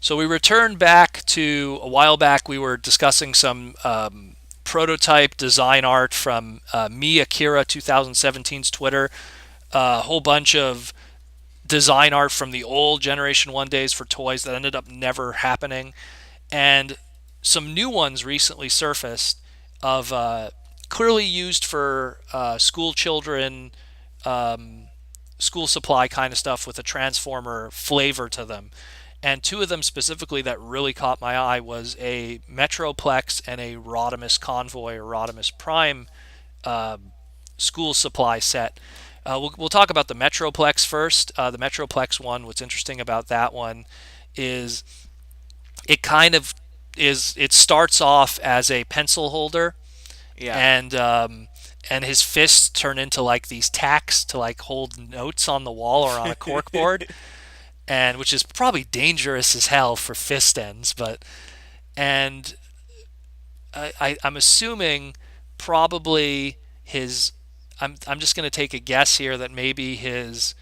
So we returned back to a while back. We were discussing some prototype design art from Me Akira 2017's Twitter. A whole bunch of design art from the old Generation 1 days for toys that ended up never happening. And some new ones recently surfaced of clearly used for school children, um, school supply kind of stuff with a Transformer flavor to them. And two of them specifically that really caught my eye was a Metroplex and a Rodimus Convoy or Rodimus Prime uh, school supply set. We'll talk about the Metroplex first. The Metroplex one, what's interesting about that one is it kind of it starts off as a pencil holder, Yeah. and his fists turn into like these tacks to like hold notes on the wall or on a cork board, and which is probably dangerous as hell for fist ends. But and I'm assuming probably his. I'm just going to take a guess here that maybe his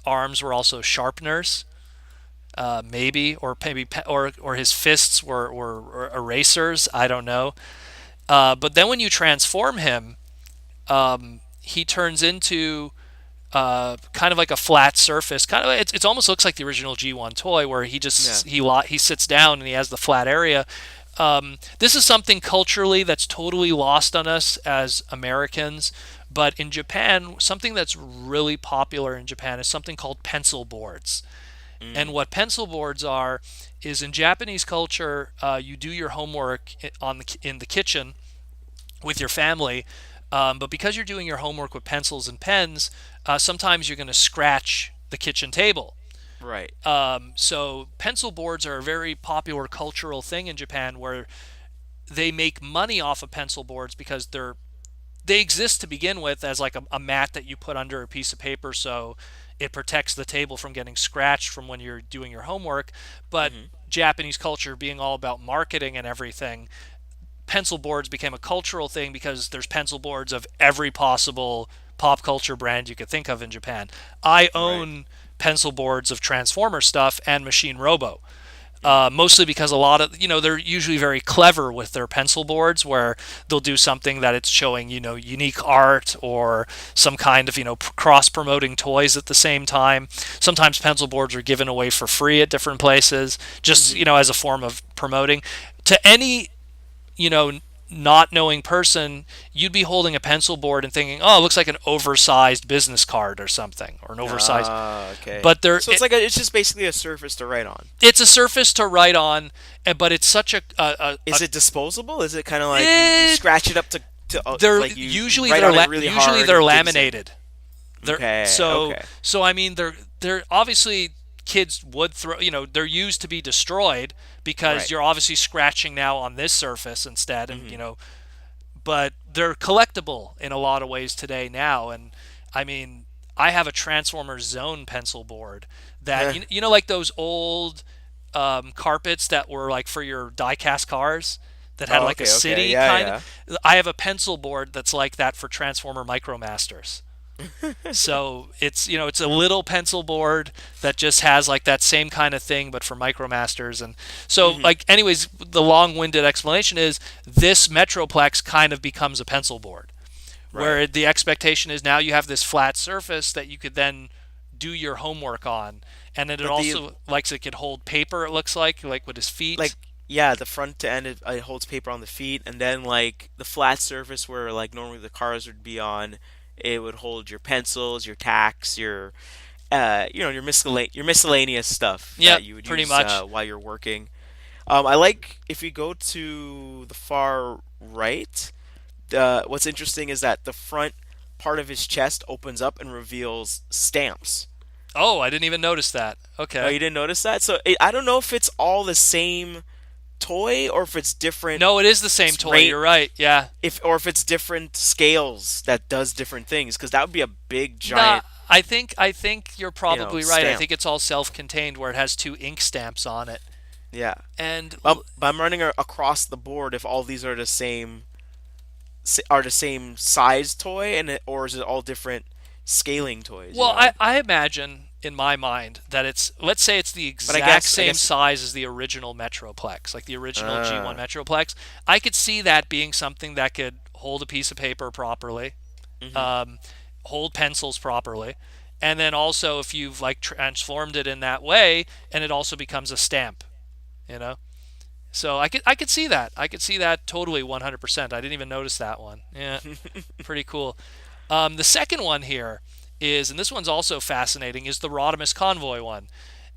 arms were also sharpeners, maybe, or maybe or his fists were erasers. I don't know. But then when you transform him, he turns into kind of like a flat surface. Kind of, it almost looks like the original G1 toy, where Yeah. he sits down and he has the flat area. This is something culturally that's totally lost on us as Americans. But in Japan, something that's really popular in Japan is something called pencil boards. And Mm. what pencil boards are is in Japanese culture, you do your homework in the kitchen with your family. But because you're doing your homework with pencils and pens, sometimes you're going to scratch the kitchen table. Right. So pencil boards are a very popular cultural thing in Japan, where they make money off of pencil boards because they exist to begin with as like a mat that you put under a piece of paper, so it protects the table from getting scratched from when you're doing your homework. But Hmm. Japanese culture being all about marketing and everything, pencil boards became a cultural thing because there's pencil boards of every possible pop culture brand you could think of in Japan. I Right. own pencil boards of Transformer stuff and Machine Robo. Mm. Mostly because a lot of, they're usually very clever with their pencil boards, where they'll do something that it's showing, unique art or some kind of, cross promoting toys at the same time. Sometimes pencil boards are given away for free at different places, just, Hmm. as a form of promoting. To any, you know, not knowing person, you'd be holding a pencil board and thinking, "Oh, it looks like an oversized business card or something, or an oversized." Ah, okay. But there, So it's just basically a surface to write on. it's a surface to write on, but it's such Is it disposable? Is it kind of like you it, scratch it up to they're like you usually write they're on it really usually hard they're and it digs in? laminated. They're Okay, so okay. so I mean they're obviously kids would throw, they're used to be destroyed because Right. you're obviously scratching now on this surface instead, and Hmm. but they're collectible in a lot of ways today now. And I mean, I have a Transformers Zone pencil board that like those old carpets that were like for your diecast cars that had Oh, like a okay, okay. city Yeah, kind. yeah. I have a pencil board that's like that for Transformer Micromasters. So it's a little pencil board that just has like that same kind of thing, but for Micromasters. And so, Hmm. like, anyways, the long-winded explanation is this Metroplex kind of becomes a pencil board, Right. where the expectation is now you have this flat surface that you could then do your homework on, and then it But the also likes, it could hold paper. It looks like with his like feet. yeah, the front to end it holds paper on the feet, and then like the flat surface where like normally the cars would be on, it would hold your pencils, your tacks, your miscellaneous stuff Yep, that you would pretty use much. while you're working. I like if you go to the far right. What's interesting is that the front part of his chest opens up and reveals stamps. Oh, I didn't even notice that. Oh, Okay. you didn't notice that? I don't know if it's all the same toy or if it's different No, it is the same toy. range, You're right. Yeah. if it's different scales that does different things, because that would be a big Nah, giant, I think you're probably right. I stamp. think it's all self-contained, where it has two ink stamps on it. Yeah. And But I'm running across the board if all these are the same size toy or is it all different scaling toys, well, I imagine. in my mind that it's, let's say it's the But I exact guess I same guess size as the original Metroplex, like the original G1 uh Metroplex. I could see that being something that could hold a piece of paper properly, hmm um, hold pencils properly, and then also if you've like transformed it in that way, and it also becomes a stamp, you know. So I could see that. I could see that totally 100%. I didn't even notice that one. Yeah, pretty cool. The second one here is, and this one's also fascinating, is the Rodimus Convoy one.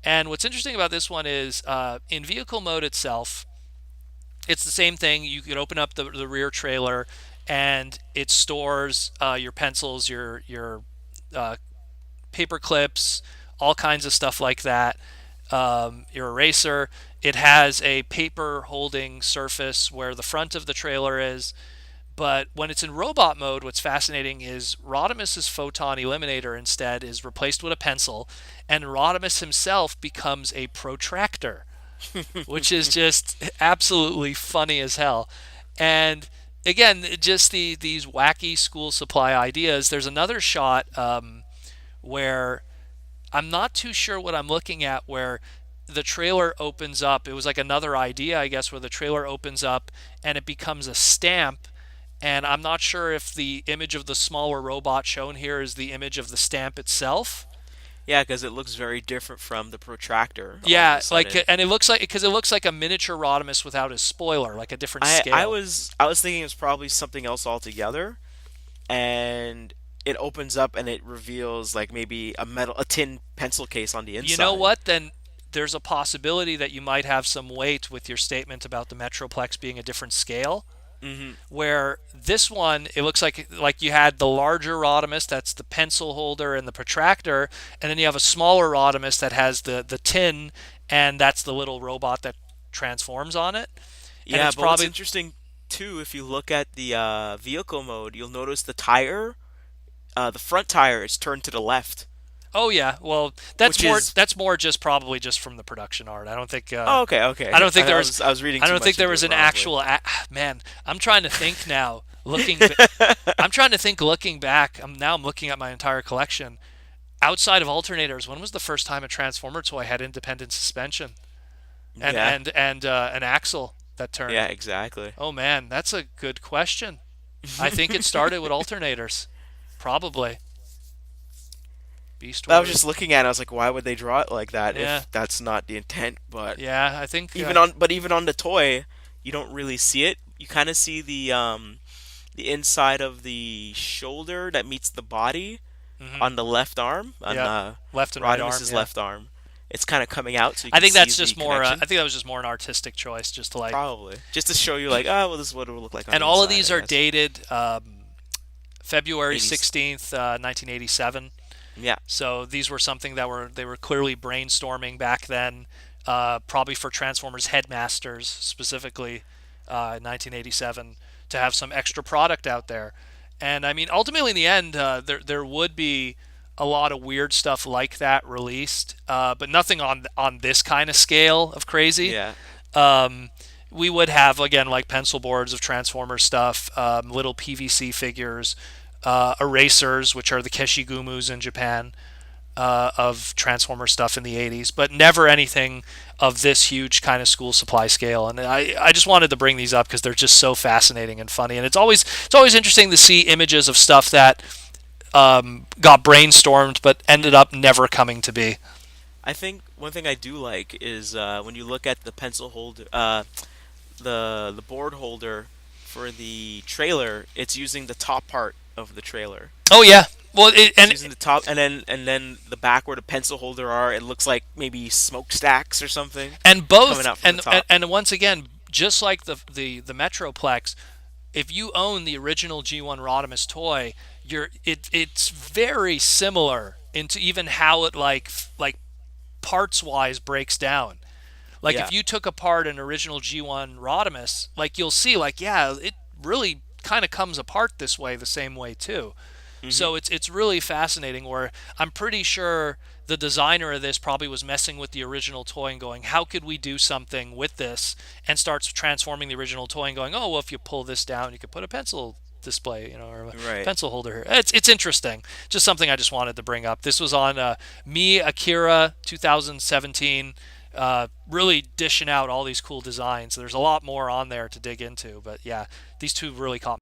And what's interesting about this one is in vehicle mode itself, it's the same thing. You could open up the rear trailer, and it stores your pencils, your uh, paper clips, all kinds of stuff like that. Your eraser. It has a paper holding surface where the front of the trailer is. But when it's in robot mode, what's fascinating is Rodimus's photon eliminator instead is replaced with a pencil, and Rodimus himself becomes a protractor, which is just absolutely funny as hell. And again, just these wacky school supply ideas. There's another shot where I'm not too sure what I'm looking at, where the trailer opens up. It was like another idea, I guess, where the trailer opens up and it becomes a stamp. And I'm not sure if the image of the smaller robot shown here is the image of the stamp itself. yeah, because it looks very different from the protractor all of a Yeah, like, sudden. and it looks like, because it looks like a miniature Rodimus without his spoiler, like a different I scale. was I was thinking it was probably something else altogether, and it opens up and it reveals like maybe a tin pencil case on the You know inside. what? Then there's a possibility that you might have some weight with your statement about the Metroplex being a different scale. hmm Where this one, it looks like you had the larger Rodimus, that's the pencil holder and the protractor, and then you have a smaller Rodimus that has the tin, and that's the little robot that transforms on it. And Yeah, it's but what's probably, interesting too, if you look at the vehicle mode, you'll notice the tire, the front tire is turned to the left, oh yeah, well which is that's more just probably just from the production art. I don't think oh, okay, I okay. don't think there was I was reading I too don't think much there into was it an probably. actual man. I'm trying to think now. I'm trying to think looking back. I'm looking at my entire collection. Outside of alternators, when was the first time a transformer toy had independent suspension and Yeah, an axle that turned? yeah, exactly. Oh man, that's a good question. I think it started with alternators, probably. Beast I was Wars. just looking at it, I was like, why would they draw it like that Yeah, if that's not the intent? But yeah. I think. even on the toy, you don't really see it. You kind of see the inside of the shoulder that meets the body Hmm. on the left arm, on Yeah, left and right arm. Rodimus's Yeah, left arm. It's kind of coming out so you I can think see that's the just more. I connection. think that was just more an artistic choice, just to like. Probably just to show you, like, oh, well, this is what it will look like on And the all of inside, I these are guess. dated February 80s. 16th, 1987. Yeah, So these were something that they were clearly brainstorming back then, probably for Transformers Headmasters specifically, in 1987, to have some extra product out there. And I mean, ultimately, in the end, there would be a lot of weird stuff like that released, but nothing on this kind of scale of crazy. yeah. Um, we would have, again, like pencil boards of Transformer stuff, little PVC figures, erasers, which are the Keshigumus in Japan, of Transformer stuff in the 80s, but never anything of this huge kind of school supply scale. And I just wanted to bring these up because they're just so fascinating and funny. And it's always interesting to see images of stuff that got brainstormed but ended up never coming to be. I think one thing I do like is when you look at the pencil holder, the board holder for the trailer, it's using the top part of the trailer. Oh yeah, well, It's using the top, and then the back where the pencil holder are. It looks like maybe smokestacks or something and coming both out from the top. and once again, just like the Metroplex, if you own the original G1 Rodimus toy, it's very similar into even how it like parts wise breaks down. Like Yeah. if you took apart an original G1 Rodimus, like you'll see, like yeah, it really kind of comes apart this way, the same way too. hmm So it's really fascinating. Where I'm pretty sure the designer of this probably was messing with the original toy and going, how could we do something with this, and starts transforming the original toy and going, oh well, if you pull this down, you could put a pencil display, or a Right. pencil holder. It's interesting. Just something I just wanted to bring up. This was on Me Akira 2017. Really dishing out all these cool designs. There's a lot more on there to dig into, but yeah, these two really caught